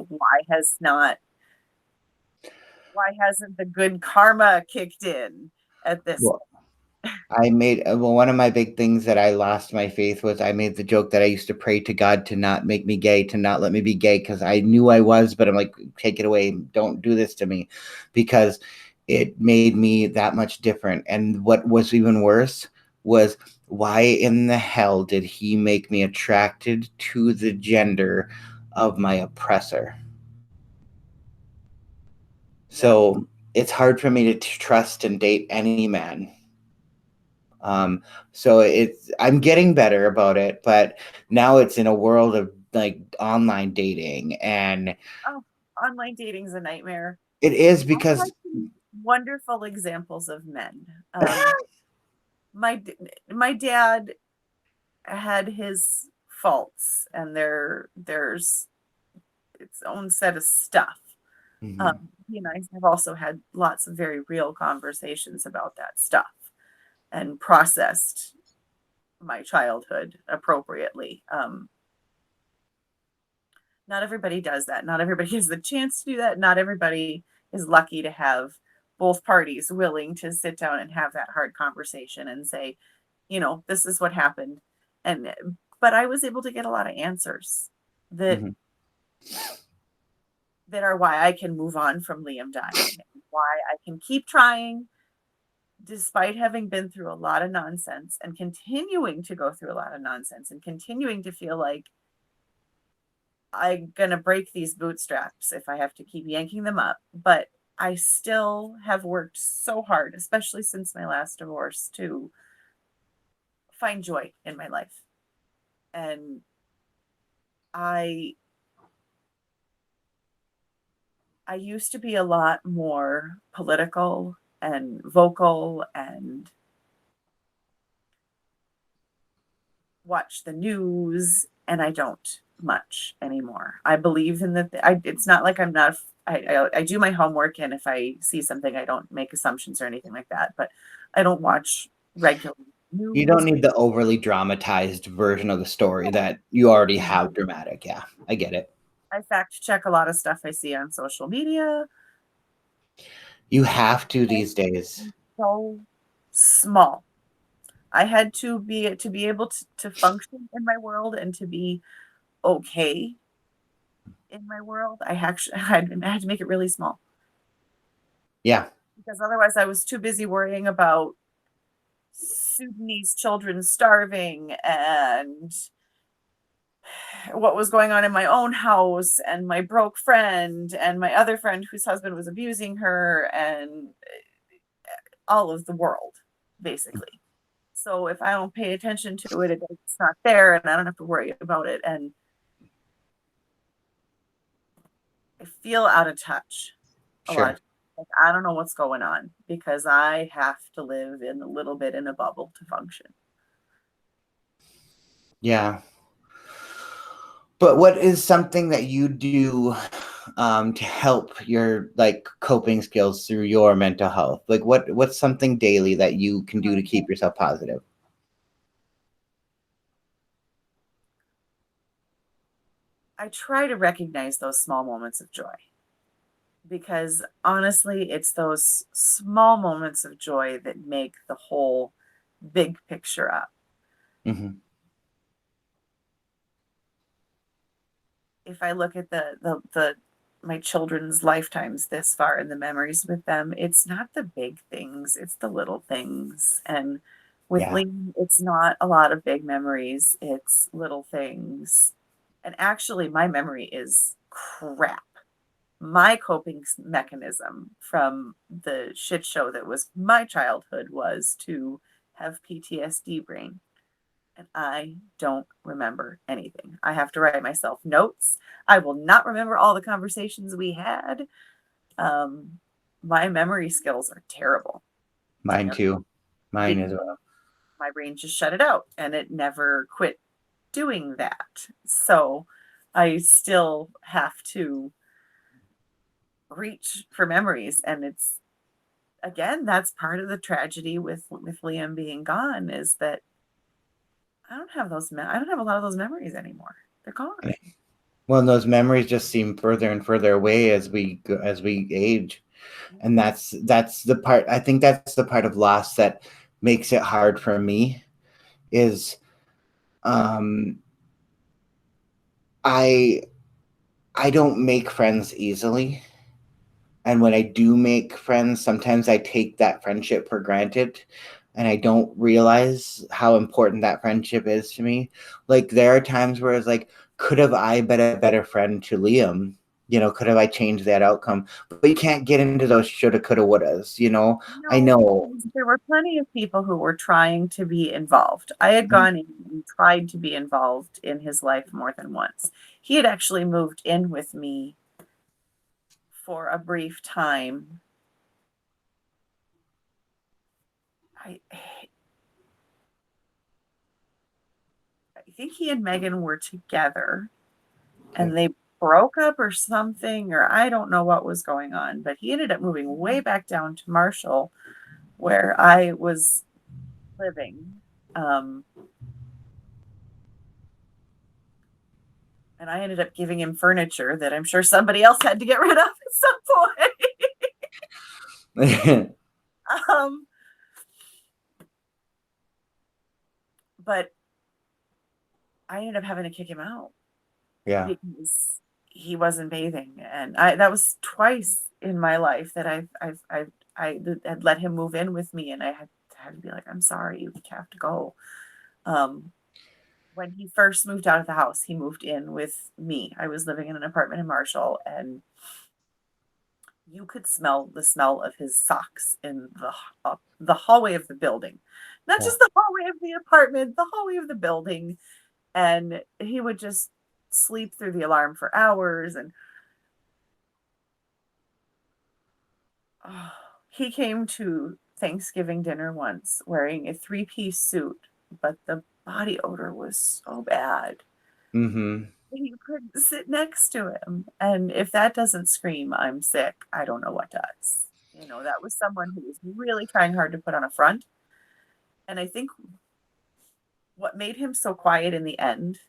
hasn't the good karma kicked in at this Well, I made well, one of my big things that I lost my faith was I made the joke that I used to pray to God to not make me gay, to not let me be gay, because I knew I was, but I'm like, take it away, don't do this to me, because it made me that much different. And what was even worse was, why in the hell did he make me attracted to the gender of my oppressor? Yep. So it's hard for me to trust and date any man. Um, so I'm getting better about it, but now it's in a world of like online dating, and Oh, online dating's a nightmare. it is I had because some wonderful examples of men. My dad had his faults, and there's its own set of stuff. Mhm, He and I have also had lots of very real conversations about that stuff and processed my childhood appropriately. Not everybody does that. Not everybody has the chance to do that. Not everybody is lucky to have both parties willing to sit down and have that hard conversation and say, this is what happened. And but I was able to get a lot of answers that mhm. that are why I can move on from Liam dying, and why I can keep trying despite having been through a lot of nonsense and continuing to go through a lot of nonsense and continuing to feel like I'm going to break these bootstraps if I have to keep yanking them up. But I still have worked so hard, especially since my last divorce, to find joy in my life. And I I used to be a lot more political and vocal and watch the news, and I don't much anymore. I believe in it's not like I'm not. I do my homework, and if I see something, I don't make assumptions or anything like that. But I don't watch regular You don't news. need the overly dramatized version of the story that you already have dramatic. Yeah, I get it. I fact check a lot of stuff I see on social media. You have to I'm these days. so small. I had to be able to function in my world and to be okay in my world. I had to make it really small, Yeah, because otherwise I was too busy worrying about Sudanese children starving and what was going on in my own house and my broke friend and my other friend whose husband was abusing her and all of the world, basically. So if I don't pay attention to it, it's not there, and I don't have to worry about it. And I feel out of touch a lot of sure. times. Like, I don't know what's going on because I have to live in a little bit in a bubble to function. Yeah. But what is something that you do to help your like coping skills through your mental health? Like what's something daily that you can do to keep yourself positive? I try to recognize those small moments of joy, because honestly, it's those small moments of joy that make the whole big picture up. Hmm. If I look at the my children's lifetimes this far and the memories with them, it's not the big things, it's the little things. And with Yeah. Liam, it's not a lot of big memories, it's little things. And actually, my memory is crap. my coping mechanism from the shit show that was my childhood was to have PTSD brain. And I don't remember anything. I have to write myself notes. I will not remember all the conversations we had. My memory skills are terrible. Mine too. Mine as Because well. my brain just shut it out and it never quit doing that. So I still have to reach for memories. And it's, again, that's part of the tragedy with Liam being gone, is that I don't have I don't have a lot of those memories anymore. They're gone. Well, those memories just seem further and further away as we age, and that's the part. I think that's the part of loss that makes it hard for me. Is um, I I don't make friends easily, and when I do make friends, sometimes I take that friendship for granted, and I don't realize how important that friendship is to me. Like there are times where it's like, could have I been a better friend to Liam? Could have I changed that outcome? But you can't get into those shoulda, coulda, wouldas. I No, know. because there were plenty of people who were trying to be involved. I had gone in and tried to be involved in his life more than once. He had actually moved in with me for a brief time. I think he and Megan were together and they broke up or something, or I don't know what was going on, but he ended up moving way back down to Marshall where I was living. And I ended up giving him furniture that I'm sure somebody else had to get rid of at some point. um, but I ended up having to kick him out Yeah. because he wasn't bathing, and that was twice in my life that I had let him move in with me, and I had to be like, I'm sorry, you have to go. Um, when he first moved out of the house, he moved in with me. I was living in an apartment in Marshall, and you could smell the smell of his socks in the hallway of the building, not Yeah. just the hallway of the apartment, the hallway of the building. And he would just sleep through the alarm for hours. And oh, he came to Thanksgiving dinner once wearing a 3-piece suit, but the body odor was so bad. Mm-hmm. You couldn't sit next to him. And if that doesn't scream, I'm sick, I don't know what does. That was someone who was really trying hard to put on a front. And I think what made him so quiet in the end,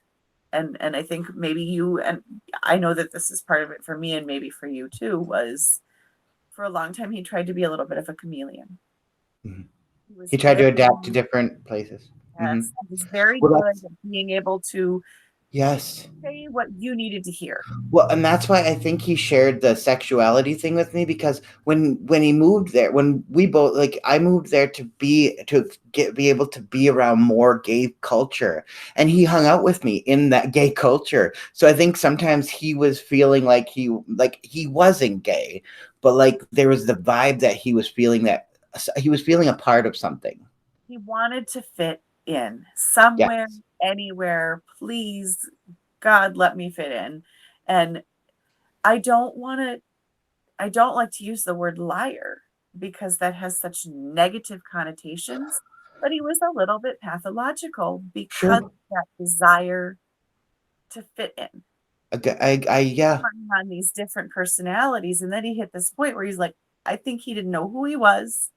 and I think maybe you, and I know that this is part of it for me and maybe for you too, was for a long time he tried to be a little bit of a chameleon. Mm-hmm. He was He tried very, to adapt to different places. Mm-hmm. yes, he was very Well, good at being able to yes. say what you needed to hear. Well, and that's why I think he shared the sexuality thing with me, because when he moved there, when we both, like, I moved there be able to be around more gay culture, and he hung out with me in that gay culture. So I think sometimes he was feeling like he wasn't gay, but like there was the vibe that he was feeling, that he was feeling a part of something. He wanted to fit in Yeah. somewhere, anywhere. Please, God, let me fit in. And I don't want to, I don't like to use the word liar because that has such negative connotations, but he was a little bit pathological because of Sure. that desire to fit in. Yeah. On these different personalities. And then he hit this point where he's like, I think he didn't know who he was.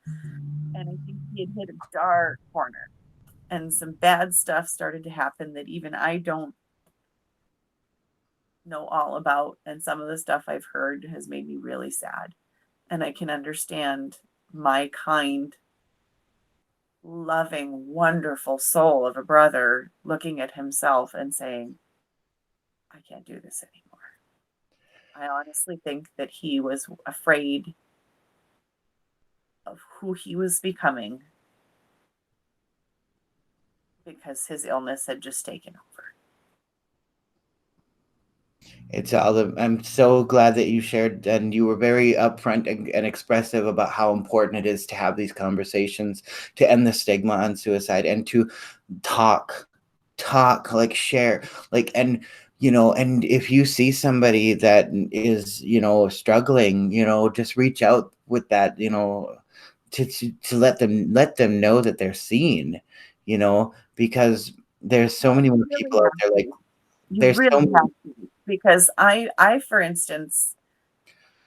And I think he had hit a dark corner. And some bad stuff started to happen that even I don't know all about. And some of the stuff I've heard has made me really sad. And I can understand my kind, loving, wonderful soul of a brother looking at himself and saying, I can't do this anymore. I honestly think that he was afraid of who he was becoming because his illness had just taken over. It's all the, I'm so glad that you shared, and you were very upfront and expressive about how important it is to have these conversations, to end the stigma on suicide, and to talk, like share, like, and and if you see somebody that is, struggling, just reach out with that, to let them know that they're seen, because there's so many more Really people out have there, like to. You there's so really many. have to, because for instance,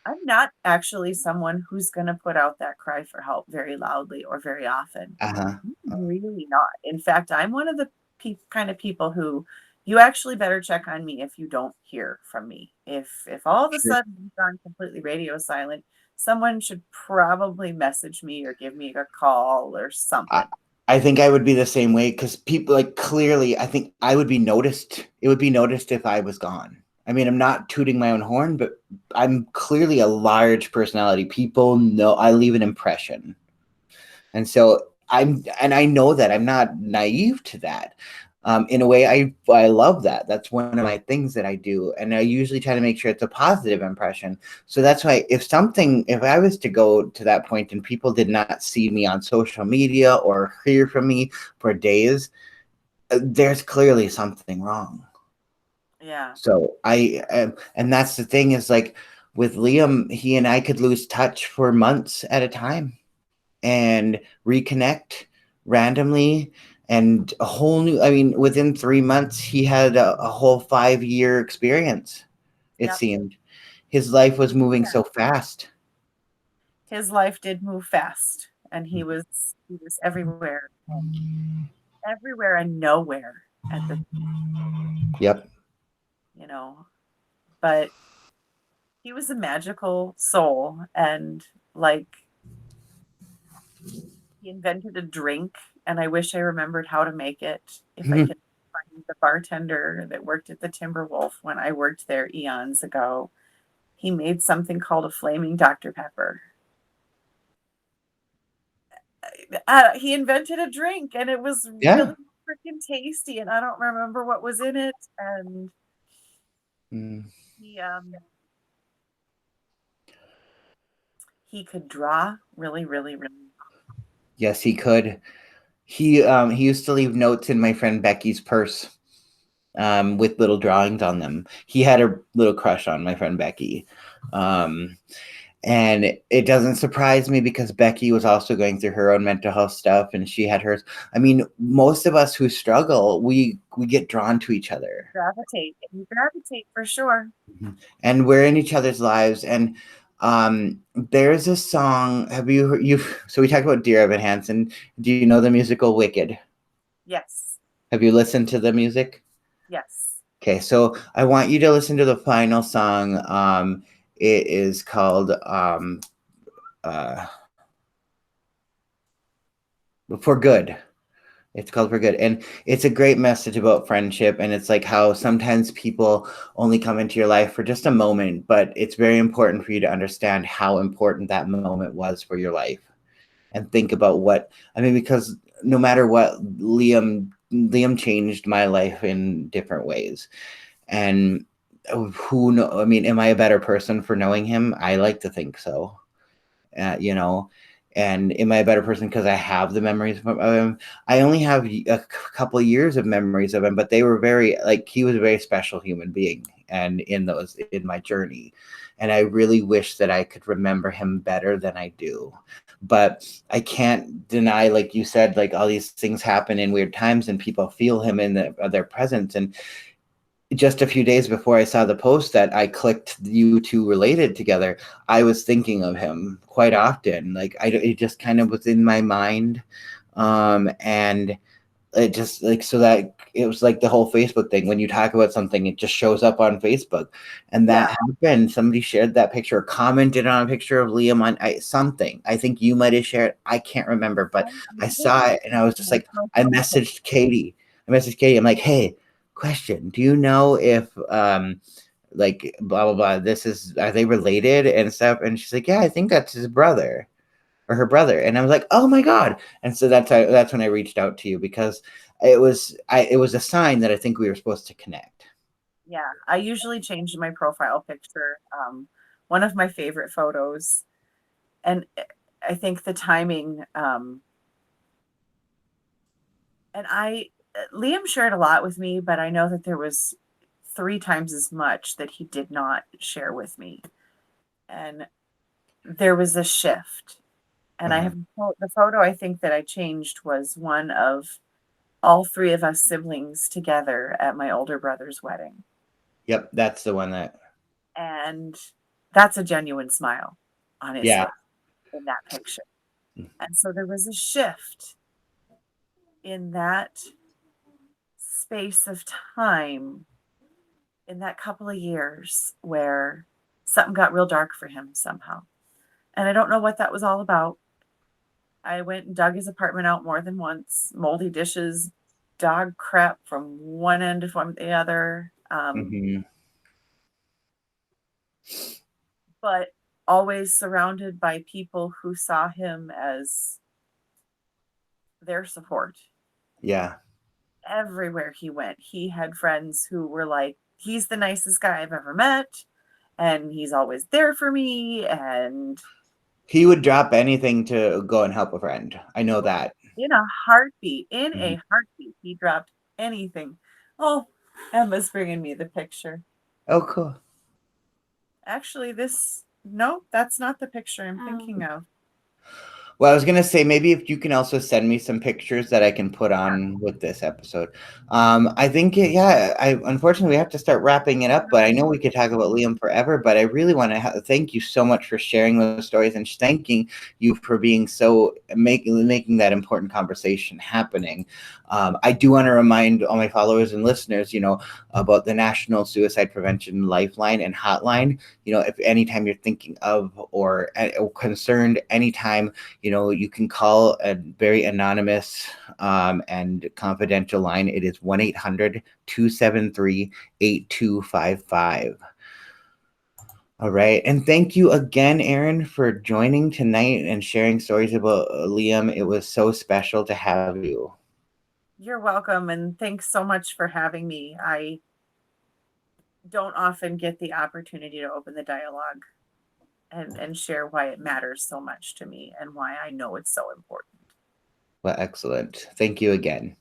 I'm not actually someone who's going to put out that cry for help very loudly or very often. Uh-huh. Really not. In fact, I'm one of the kind of people who you actually better check on me if you don't hear from me. If all of a Sure. sudden you've gone completely radio silent, someone should probably message me or give me a call or I, something. I think I would be the same way, because people, like, clearly, I think I would be noticed. It would be noticed if I was gone. I mean, I'm not tooting my own horn, but I'm clearly a large personality. People know I leave an impression. And so and I know that I'm not naive to that. In a way, I love that. That's one of my things that I do, and I usually try to make sure it's a positive impression. So that's why, if I was to go to that point and people did not see me on social media or hear from me for days, there's clearly something wrong. Yeah. So and that's the thing, is like with Liam, he and I could lose touch for months at a time and reconnect randomly, and a whole new, I mean, within 3 months he had a whole 5-year experience. It Yep. seemed his life was moving Yeah. so fast. His life did move fast, and he was everywhere and nowhere at the, Yep. you know, but he was a magical soul, and like he invented a drink, and I wish I remembered how to make it. If I could find the bartender that worked at the Timberwolf when I worked there eons ago, he made something called a flaming Dr. Pepper. He invented a drink, and it was Yeah. really freaking tasty, and I don't remember what was in it. And Mm. he um he could draw really, really, really. Yes, he could. He used to leave notes in my friend Becky's purse, with little drawings on them. He had a little crush on my friend Becky. Um, And it doesn't surprise me, because Becky was also going through her own mental health stuff, and she had hers. I mean, most of us who struggle, we get drawn to each other. You gravitate for sure. Mhm. And we're in each other's lives. And there's a song. Have you so we talked about Dear Evan Hansen. Do you know the musical Wicked? Yes. Have you listened to the music? Yes. Okay, so I want you to listen to the final song. It is called uh, For Good. It's called For Good. And it's a great message about friendship. And it's like how sometimes people only come into your life for just a moment, but it's very important for you to understand how important that moment was for your life. And think about what, I mean, because no matter what, Liam changed my life in different ways. And who know, I mean, am I a better person for knowing him? I like to think so. You know, and am I a better person because I have the memories of him? I only have a couple of years of memories of him, but they were very, like, he was a very special human being, and in my journey, and I really wish that I could remember him better than I do. But I can't deny, like you said, like all these things happen in weird times, and people feel him in their presence. And just a few days before I saw the post that I clicked you two related together, I was thinking of him quite often. Like, it just kind of was in my mind. And it just, like, so that it was like the whole Facebook thing. When you talk about something, it just shows up on Facebook. And Yeah. that happened. Somebody shared that picture, or commented on a picture of Liam on something. I think you might have shared. I can't remember, but I saw it and I was just like, I messaged Katie. I'm like, hey, question. Do you know if like blah blah blah, this is, are they related and stuff? And she's like, yeah, I think that's his brother or her brother. And I was like, oh my god. And so that's when I reached out to you, because it was a sign that I think we were supposed to connect. Yeah, I usually change my profile picture. One of my favorite photos, and I think the timing, and Liam shared a lot with me, but I know that there was three times as much that he did not share with me. And there was a shift. And I Uh-huh. have the photo I think that I changed was one of all three of us siblings together at my older brother's wedding. Yep, that's the one that. And that's a genuine smile on his Yeah. face in that picture. And so there was a shift in that space of time, in that couple of years, where something got real dark for him somehow. And I don't know what that was all about. I went and dug his apartment out more than once, moldy dishes, dog crap from one end to from the other. Hmm. But always surrounded by people who saw him as their support. Yeah. Everywhere he went, he had friends who were like, he's the nicest guy I've ever met, and he's always there for me. And He would drop anything to go and help a friend. I know that. in a heartbeat, in Mhm. a heartbeat, he dropped anything. Oh, Emma's bringing me the picture. Oh, cool. Actually, no, that's not the picture I'm thinking of. Well, I was gonna say maybe if you can also send me some pictures that I can put Sure. on with this episode. I think yeah. I unfortunately we have to start wrapping it up, but I know we could talk about Liam forever. But I really want to thank you so much for sharing those stories and thanking you for being so making that important conversation happening. I do want to remind all my followers and listeners, about the National Suicide Prevention Lifeline and Hotline. If anytime you're thinking of or concerned, anytime you can call a very anonymous and confidential line. It is 1-800-273-8255. All right. And thank you again, Erin, for joining tonight and sharing stories about Liam. It was so special to have you. You're welcome, and thanks so much for having me. I don't often get the opportunity to open the dialogue and share why it matters so much to me and why I know it's so important. Well, excellent. Thank you again.